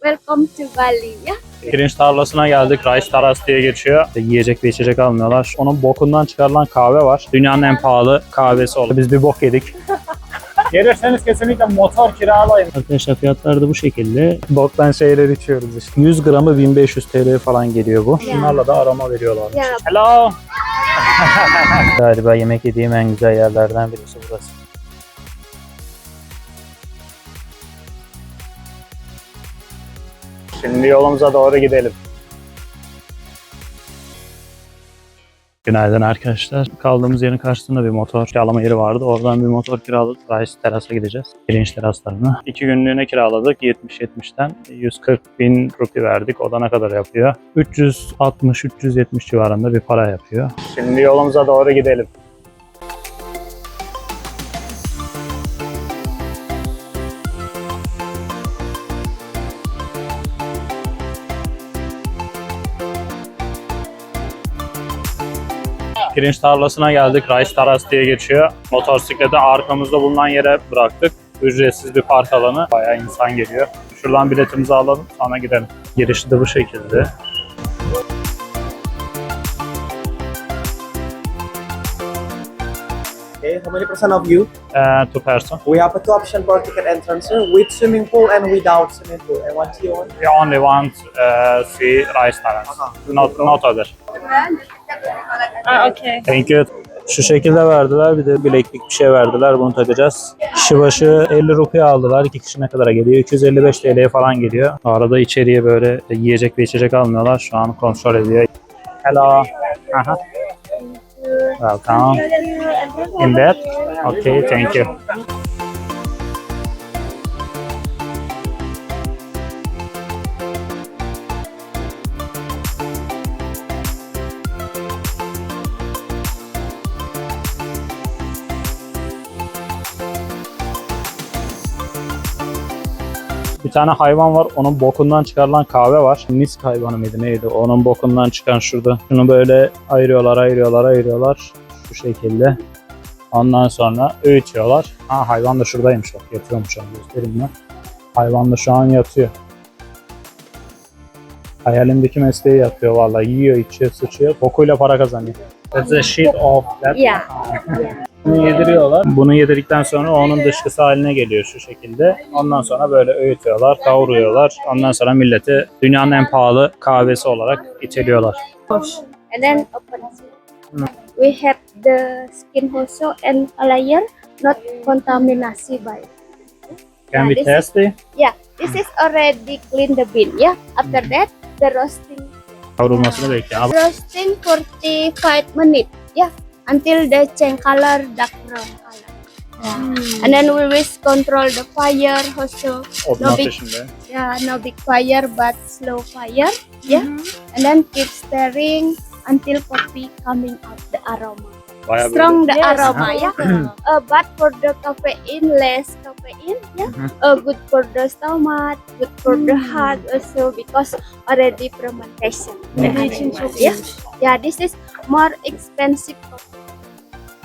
Welcome to Bali ya. Pirinç tarlasına geldik. Rice Terrace diye geçiyor. Yiyecek ve içecek almıyorlar. Onun bokundan çıkarılan kahve var. Dünyanın en pahalı kahvesi oldu. Biz bir bok yedik. Gelirseniz kesinlikle motor kiralayın. Arkadaşlar fiyatlar da bu şekilde. Boktan şeyler içiyoruz işte. 100 gramı 1500 TL falan geliyor bu. Bunlarla da aroma veriyorlar. Ya. Hello. Galiba yemek yediğim en güzel yerlerden birisi burası. Şimdi yolumuza doğru gidelim. Günaydın arkadaşlar. Kaldığımız yerin karşısında bir motor kiralama yeri vardı. Oradan bir motor kiraladık. Rice Terrace'a gideceğiz. Pirinç teraslarına. 2 günlüğüne kiraladık. 70-70'ten 140 bin rupi verdik. O da ne kadar yapıyor? 360-370 civarında bir para yapıyor. Şimdi yolumuza doğru gidelim. Pirinç tarlasına geldik. Rice Terrace diye geçiyor. Motosikleti arkamızda bulunan yere bıraktık. Ücretsiz bir park alanı. Bayağı insan geliyor. Şuradan biletimizi alalım, sonra gidelim. Girişi de bu şekilde. Okay, how many percent of you? Two person. We have a two option for ticket entrance with swimming pool and without swimming pool. And what do you want? We only want see Rice Terrace. Not other. Okay. Thank you. Şu şekilde verdiler. Bir de bileklik bir şey verdiler. Bunu takacağız. Kişi başı 50 rupiye aldılar. 2 kişi ne kadara geliyor? 255 TL'ye falan geliyor. Arada içeriye böyle yiyecek ve içecek almıyorlar. Şu an kontrol ediyor. Hello. Aha. Welcome. In bed? Okay, thank you. Bir tane hayvan var, onun bokundan çıkarılan kahve var. Misk hayvanı mıydı neydi? Onun bokundan çıkan şurada. Şunu böyle ayırıyorlar. Şu şekilde. Ondan sonra öğütüyorlar. Ha, hayvan da şuradaymış bak, yatıyormuş onu göstereyim ben. Hayvan da şu an yatıyor. Hayalimdeki mesleği yapıyor vallahi. Yiyor, içiyor, sıçıyor. Bokuyla para kazanıyor. That's a shit of that. Yeah. Bunu yediriyorlar. Bunu yedirdikten sonra onun dışkısı haline geliyor şu şekilde. Ondan sonra böyle öğütüyorlar, kavuruyorlar. Ondan sonra milleti dünyanın en pahalı kahvesi olarak iteliyorlar. And then open. We have the skin also and a layer not contamination by. Can we test it? Yeah, this is already clean the bean. Yeah. After that, the roasting. Kavrulmasını bekliyor. Roasting 45 minutes. Yeah. Until the change color dark brown color. And then we will control the fire also. Odun No big, ateşinde. yeah, no big fire but slow fire. Yeah. And then keep stirring until coffee coming out the aroma. Bayağı Strong the Yes. aroma, yeah. But for the caffeine, less caffeine, yeah. Good for the stomach, good for the heart also because already fermentation. Yeah. Yeah, this is more expensive coffee.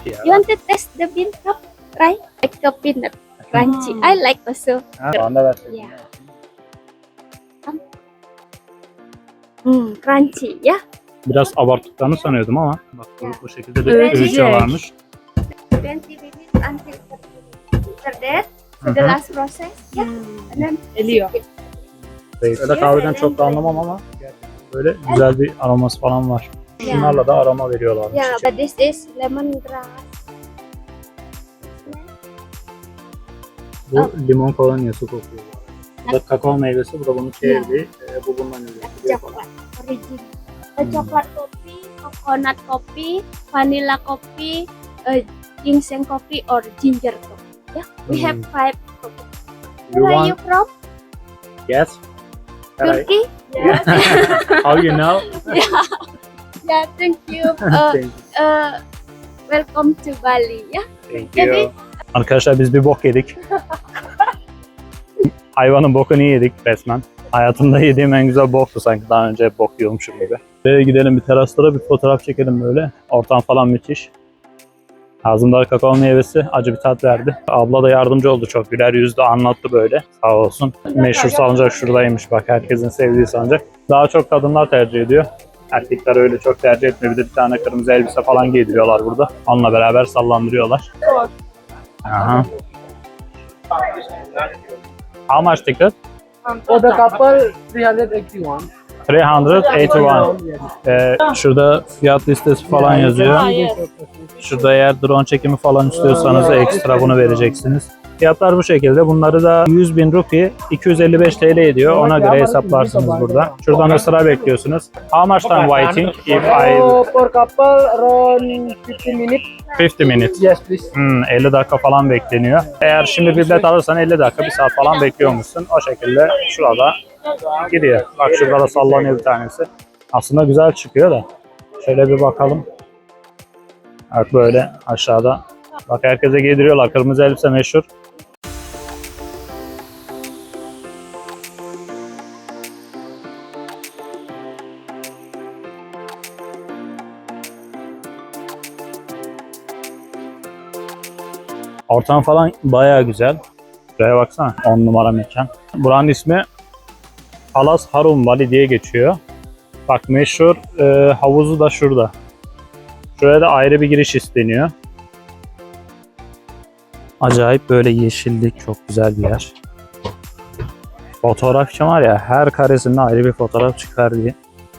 böyle. You want to taste the bean cup, right? Like the peanut crunchy. I like also. Ha, şu anda ver. Yeah. Crunchy, yeah. Biraz abarttıklarını sanıyordum ama bak bu şekilde de Öğretecek. öğütüyorlarmış. 20 minutes until 30 minutes. After that, for the last process, yeah. And then Eliyor. Öyle kahveden çok da anlamam ama böyle güzel bir aroması falan var. Yeah. Bunlarla da aroma veriyorlarmış. Yeah, but this is lemongrass. Bu limon kolonyası kokuyor. Bu da kakao meyvesi, bu da bunun çekirdeği. Bu bundan üretiyor falan. Chocolate original. Chocolate coffee, coconut coffee, vanilla coffee, ginseng coffee or ginger coffee. Yeah, we have 5 coffee. You Where are you want? from? Yes. Alright. Turkey? How you know? Yeah, thank you. Thank you. Welcome to Bali. Yeah. Thank you. Arkadaşlar biz bir bok yedik. Hayvanın bokunu yedik resmen. Hayatımda yediğim en güzel boktu sanki. Daha önce bok yiyormuşum gibi. Gidelim bir teraslara bir fotoğraf çekelim böyle. Ortam falan müthiş. Ağzımda kakao meyvesi acı bir tat verdi. Abla da yardımcı oldu, çok güler yüzlü anlattı böyle. Sağ olsun. Meşhur salıncak şuradaymış, bak herkesin sevdiği salıncak. Daha çok kadınlar tercih ediyor. Erkekler öyle çok tercih etmiyor. Bir de bir tane kırmızı elbise falan giydiriyorlar burada. Onunla beraber sallandırıyorlar. Aha. How much ticket? For the couple, 381. 381. Şurada fiyat listesi falan yazıyor. Şurada eğer drone çekimi falan istiyorsanız ekstra bunu vereceksiniz. Fiyatlar bu şekilde. Bunları da 100.000 rupi 255 TL ediyor. Ona göre hesaplarsınız burada. Şuradan da sıra bekliyorsunuz. How much time waiting if I... So for couple, around 50 minutes. 50 minutes. Yes, please. 50 dakika falan bekleniyor. Eğer şimdi bir bilet alırsan 50 dakika, 1 saat falan bekliyormuşsun. O şekilde şurada gidiyor. Bak şurada da sallanıyor bir tanesi. Aslında güzel çıkıyor da. Şöyle bir bakalım. Bak böyle aşağıda. Bak herkese giydiriyorlar. Kırmızı elbise meşhur. Ortam falan bayağı güzel. Şuraya baksana. 10 numara mekan. Buranın ismi Palas Harum Valley diye geçiyor. Bak meşhur havuzu da şurada. Şuraya da ayrı bir giriş isteniyor. Acayip böyle yeşillik, çok güzel bir yer. Fotoğraf için var ya, her karesinde ayrı bir fotoğraf çıkar diye.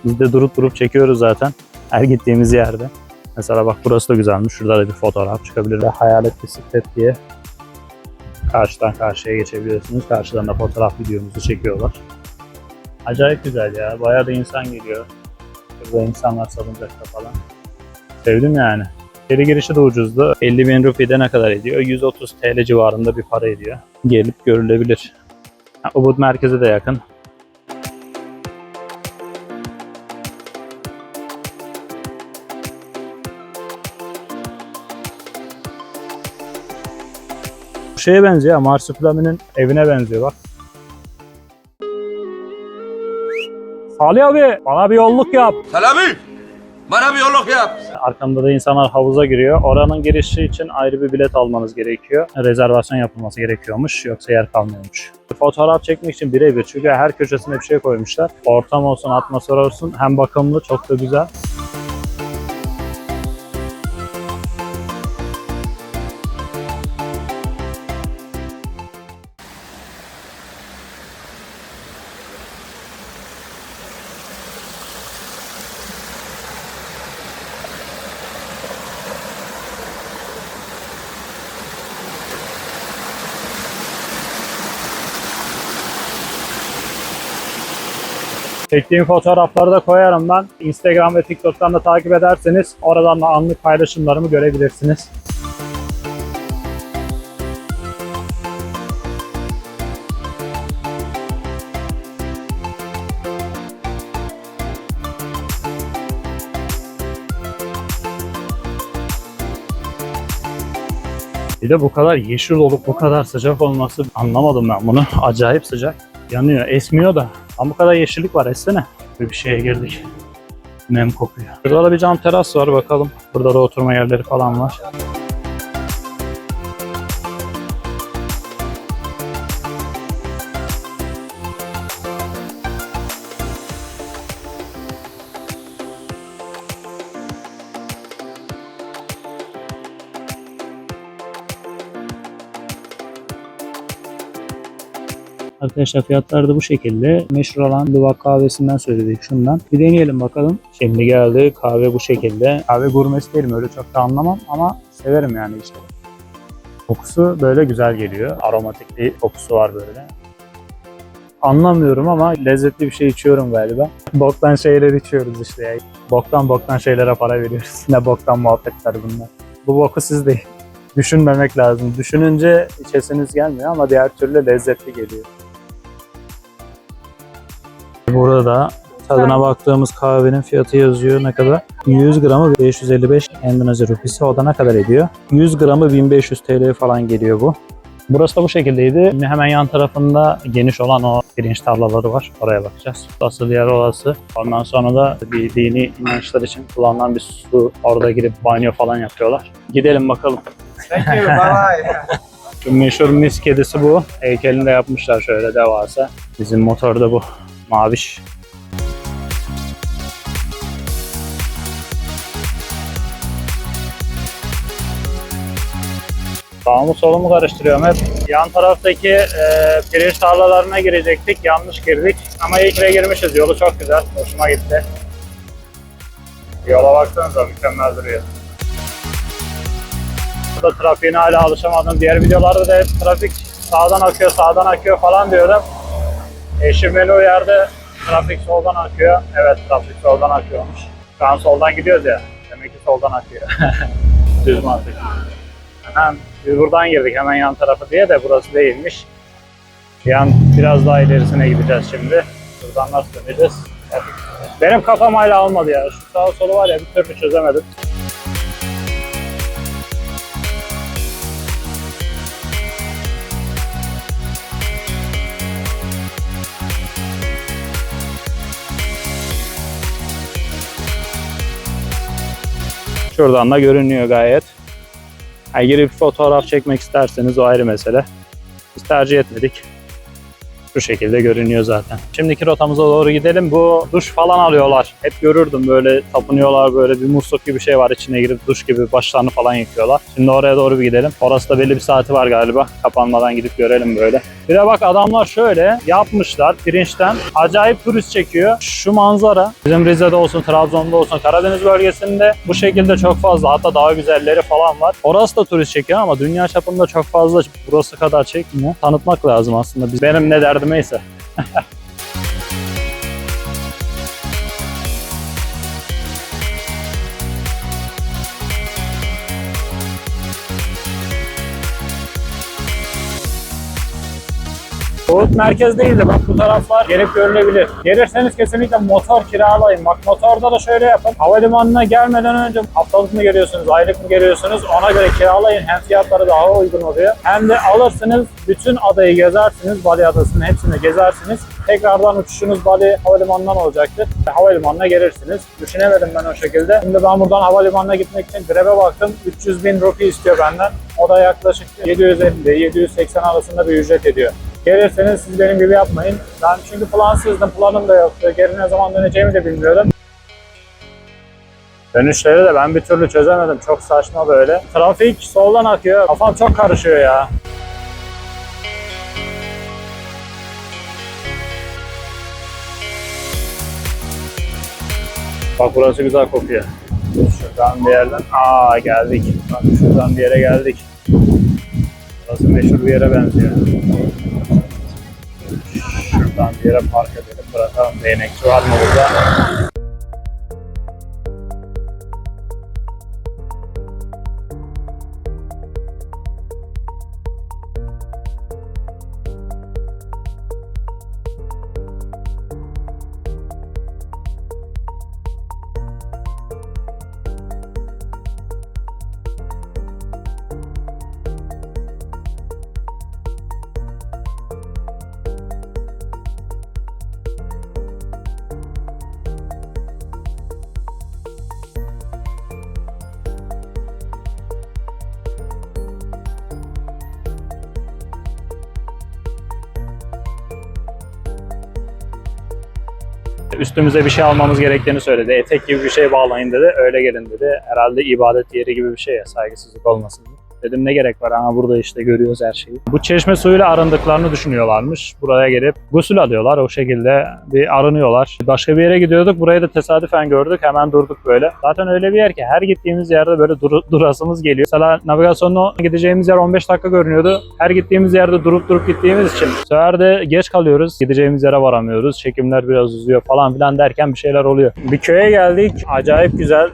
Biz de durup durup çekiyoruz zaten her gittiğimiz yerde. Mesela bak burası da güzelmiş. Şurada da bir fotoğraf çıkabilir. Ve hayalet bisiklet diye karşıdan karşıya geçebiliyorsunuz. Karşıdan da fotoğraf videomuzu çekiyorlar. Acayip güzel ya. Bayağı da insan geliyor. Burada insanlar salıncakta falan. Sevdim yani. İçeri girişi de ucuzdu. 50.000 rupi'de ne kadar ediyor? 130 TL civarında bir para ediyor. Gelip görülebilir. Ubud merkeze de yakın. Bu şeye benziyor. Marsupilami'nin evine benziyor bak. Salih abi bana bir yolluk yap. Selami, bana bir yolluk yap. Arkamda da insanlar havuza giriyor. Oranın girişi için ayrı bir bilet almanız gerekiyor. Rezervasyon yapılması gerekiyormuş. Yoksa yer kalmıyormuş. Fotoğraf çekmek için birebir. Çünkü her köşesine bir şey koymuşlar. Ortam olsun, atmosfer olsun. Hem bakımlı, çok da güzel. Çektiğim fotoğrafları da koyarım ben. Instagram ve TikTok'tan da takip ederseniz oradan da anlık paylaşımlarımı görebilirsiniz. Bir de bu kadar yeşil olup bu kadar sıcak olması, anlamadım ben bunu. Acayip sıcak. Yanıyor, esmiyor da. Ama bu kadar yeşillik var, essene. Bir şeye girdik. Nem kokuyor. Burada da bir cam teras var, bakalım. Burada da oturma yerleri falan var. Arkadaşlar fiyatlar da bu şekilde. Meşhur olan Luwak kahvesinden söyledik şundan. Bir deneyelim bakalım. Şimdi geldi kahve bu şekilde. Kahve gurmesi değilim, öyle çok da anlamam ama severim yani işte. Kokusu böyle güzel geliyor. Aromatik bir kokusu var böyle. Anlamıyorum ama lezzetli bir şey içiyorum galiba. Boktan şeyler içiyoruz işte ya. Boktan şeylere para veriyoruz. Ne boktan muhabbetler bunlar. Bu boku siz değil. Düşünmemek lazım. Düşününce içesiniz gelmiyor ama diğer türlü lezzetli geliyor. Burada tadına baktığımız kahvenin fiyatı yazıyor ne kadar? 100 gramı 555 Endonezya rupisi, o da ne kadar ediyor? 100 gramı 1500 TL falan geliyor bu. Burası da bu şekildeydi. Şimdi hemen yan tarafında geniş olan o pirinç tarlaları var. Oraya bakacağız. Asıl yer orası. Ondan sonra da bir dini inançlar için kullanılan bir su. Orada gidip banyo falan yapıyorlar. Gidelim bakalım. Thank you. Bye bye. Şu meşhur mis kedisi bu. Heykelini de yapmışlar şöyle devasa. Bizim motor da bu. Maviş. Sağımı solumu karıştırıyorum hep. Yan taraftaki pirinç tarlalarına girecektik. Yanlış girdik. Ama iyi ki de girmişiz. Yolu çok güzel. Hoşuma gitti. Yola baksanıza mükemmel duruyor. Burada trafiğine hala alışamadım. Diğer videolarda da hep trafik sağdan akıyor falan diyordum. Eşim beni uyardı. Trafik soldan akıyor. Evet, trafik soldan akıyormuş. Şu an soldan gidiyoruz ya. Demek ki soldan akıyor. Düz mantık. Hemen biz buradan girdik hemen yan tarafı diye de burası değilmiş. Biraz daha ilerisine gideceğiz şimdi. Buradan nasıl döneceğiz? Benim kafam hala almadı ya. Şu sağ solu var ya bir türlü çözemedim. Şuradan da görünüyor gayet. Yani girip fotoğraf çekmek isterseniz o ayrı mesele. Biz tercih etmedik. Şu şekilde görünüyor zaten. Şimdiki rotamıza doğru gidelim. Bu duş falan alıyorlar. Hep görürdüm böyle tapınıyorlar, böyle bir musluk gibi bir şey var, içine girip duş gibi başlarını falan yıkıyorlar. Şimdi oraya doğru bir gidelim. Orası da belli bir saati var galiba. Kapanmadan gidip görelim böyle. Bir de bak adamlar şöyle yapmışlar pirinçten. Acayip turist çekiyor. Şu manzara bizim Rize'de olsun, Trabzon'da olsun, Karadeniz bölgesinde bu şekilde çok fazla. Hatta daha güzelleri falan var. Orası da turist çekiyor ama dünya çapında çok fazla burası kadar çekmiyor. Tanıtmak lazım aslında. Benim ne derdime ise. Boğut merkez değil de bak bu taraflar gelip görülebilir. Gelirseniz kesinlikle motor kiralayın. Bak motorda da şöyle yapın. Havalimanına gelmeden önce haftalık mı geliyorsunuz, aylık mı geliyorsunuz ona göre kiralayın. Hem fiyatları daha uygun oluyor. Hem de alırsınız bütün adayı gezersiniz. Bali adasının hepsini gezersiniz. Tekrardan uçuşunuz Bali havalimanından olacaktır. Havalimanına gelirsiniz. Düşünemedim ben o şekilde. Şimdi ben buradan havalimanına gitmek için Grab'e baktım. 300.000 rupi istiyor benden. O da yaklaşık 750-780 arasında bir ücret ediyor. Gelirseniz siz benim gibi yapmayın. Ben çünkü plansızdım, planım da yoktu. Geri ne zaman döneceğimi de bilmiyordum. Dönüşleri de ben bir türlü çözemedim. Çok saçma böyle. Trafik soldan akıyor. Kafam çok karışıyor ya. Bak burası güzel kokuyor. Şuradan bir yerden. Geldik. Bak şuradan bir yere geldik. Burası meşhur bir yere benziyor. Şuradan bir yere park edelim, bırakalım. Değnekçi var mı burada? Üstümüze bir şey almamız gerektiğini söyledi. Etek gibi bir şey bağlayın dedi. Öyle gelin dedi. Herhalde ibadet yeri gibi bir şey ya. Saygısızlık olmasın diye. Dedim ne gerek var ama burada işte görüyoruz her şeyi. Bu çeşme suyuyla arındıklarını düşünüyorlarmış. Buraya gelip gusül alıyorlar. O şekilde bir arınıyorlar. Başka bir yere gidiyorduk. Burayı da tesadüfen gördük. Hemen durduk böyle. Zaten öyle bir yer ki her gittiğimiz yerde böyle durasımız geliyor. Mesela navigasyonla gideceğimiz yer 15 dakika görünüyordu. Her gittiğimiz yerde durup gittiğimiz için bu sefer de geç kalıyoruz. Gideceğimiz yere varamıyoruz. Çekimler biraz uzuyor falan filan derken bir şeyler oluyor. Bir köye geldik. Acayip güzel.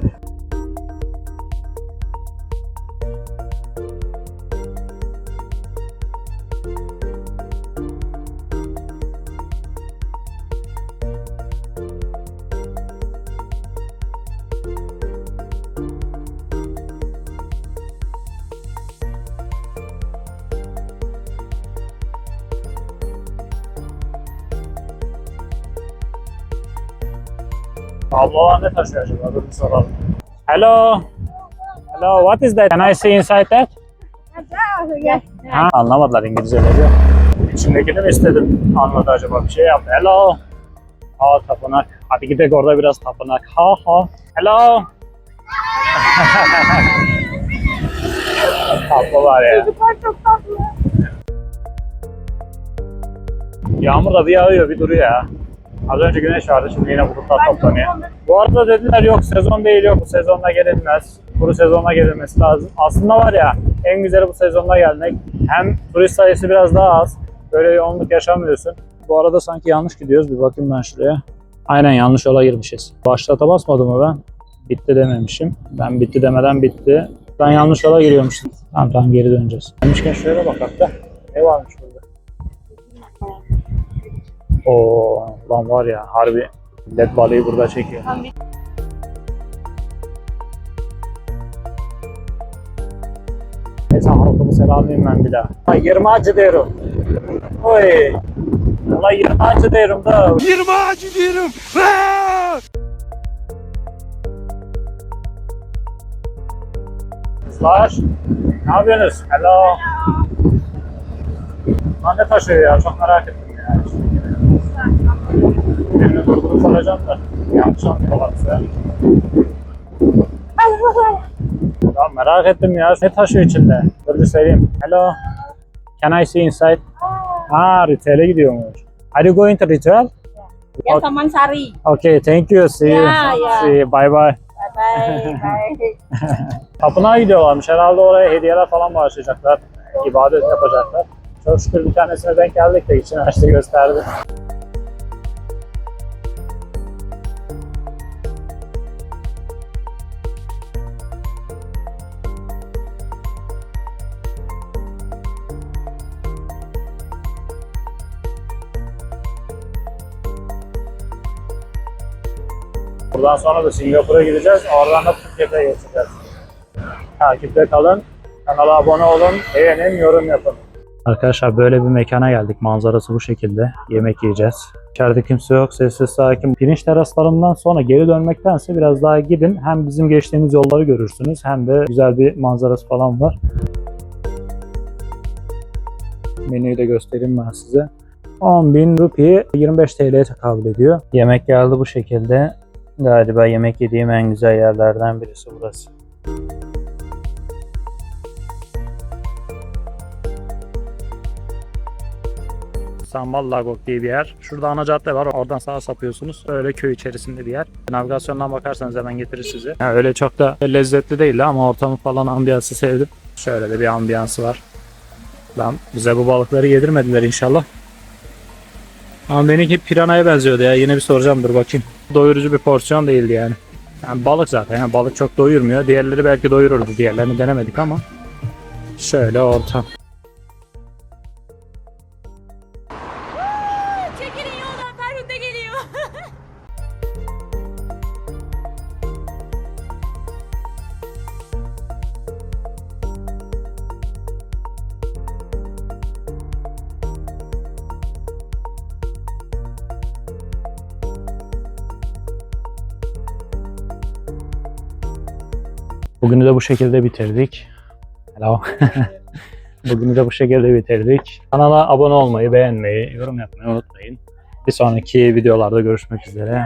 Ablalar ne taşıyor acaba? Dur bir soralım. Hello. Hello, what is that? Can I see inside that? Ha, anlamadılar İngilizceleri. İçindekini mi istedim? Anladı acaba bir şey yaptı. Hello. Aa, tapınak. Hadi gidelim orada biraz tapınak. Ha ha. Hello. Tatlılar ya. Çocuklar çok tatlı. Yağmur da bir yağıyor bir duruyor ya. Az önce güneş vardı, şimdi yine bulutlar toplanıyor. Bu arada dediler yok sezon değil, yok bu sezonla gelinmez. Kuru sezonla gelinmesi lazım. Aslında var ya, en güzeli bu sezonla gelmek. Hem turist sayısı biraz daha az. Böyle yoğunluk yaşamıyorsun. Bu arada sanki yanlış gidiyoruz. Bir bakayım ben şuraya. Aynen yanlış yola girmişiz. Başlata basmadım mı ben? Bitti dememişim. Ben bitti demeden bitti. Ben yanlış yola giriyormuşum. Tamam geri döneceğiz. Demişken şöyle bak hatta. Ne varmış burada? Oo, lan var ya harbi millet balığı burada çekiyor. Neyse halkımı selamlayayım ben bir daha. 20 acı derim. Oy. Ulan 20 acı derim da. 20 acı diyorum. Slash. Ne yapıyorsunuz? Hello. Lan ne taşıyor ya? Çok merak ettim ya. Birini durdurup soracağım da. Yanlış anlıyorlarsa. Ya merak ettim ya. Ne taşıyor içinde? Dur bir söyleyeyim. Hello. Can I see inside? Ha, retail'e gidiyormuş. Are you going to retail? Ya Taman Sari. Okay, thank you. See you. Ya, ya. See you. Bye bye. Bye bye. Tapınağa gidiyorlarmış. Herhalde oraya hediyeler falan bağışlayacaklar. İbadet yapacaklar. Çok şükür bir tanesine denk geldik de içini açtı gösterdi. Buradan sonra da Singapur'a gideceğiz. Oradan da Phuket'e geçeceğiz. Takipte kalın. Kanala abone olun. Beğenin, yorum yapın. Arkadaşlar böyle bir mekana geldik. Manzarası bu şekilde. Yemek yiyeceğiz. İçeride kimse yok. Sessiz sakin. Pirinç teraslarından sonra geri dönmektense biraz daha gidin. Hem bizim geçtiğimiz yolları görürsünüz. Hem de güzel bir manzarası falan var. Menüyü de göstereyim ben size. 10.000 rupi 25 TL'ye tekabül ediyor. Yemek geldi bu şekilde. Galiba yemek yediğim en güzel yerlerden birisi burası. Sambal Lagok diye bir yer. Şurada ana cadde var. Oradan sağa sapıyorsunuz. Öyle köy içerisinde bir yer. Navigasyondan bakarsanız hemen getirir sizi. Yani öyle çok da lezzetli değil ama ortamı falan ambiyansı sevdim. Şöyle de bir ambiyansı var. Lan bize bu balıkları yedirmediler inşallah. Ama benimki piranhaya benziyordu ya. Yine bir soracağım, dur bakayım. Doyurucu bir porsiyon değildi yani. Yani balık zaten. Yani balık çok doyurmuyor. Diğerleri belki doyururdu. Diğerlerini denemedik ama. Şöyle ortam. Çekilin yoldan, Ferhunde geliyor. Bugünü de bu şekilde bitirdik. Hello. Bugünü de bu şekilde bitirdik. Kanala abone olmayı, beğenmeyi, yorum yapmayı unutmayın. Bir sonraki videolarda görüşmek üzere.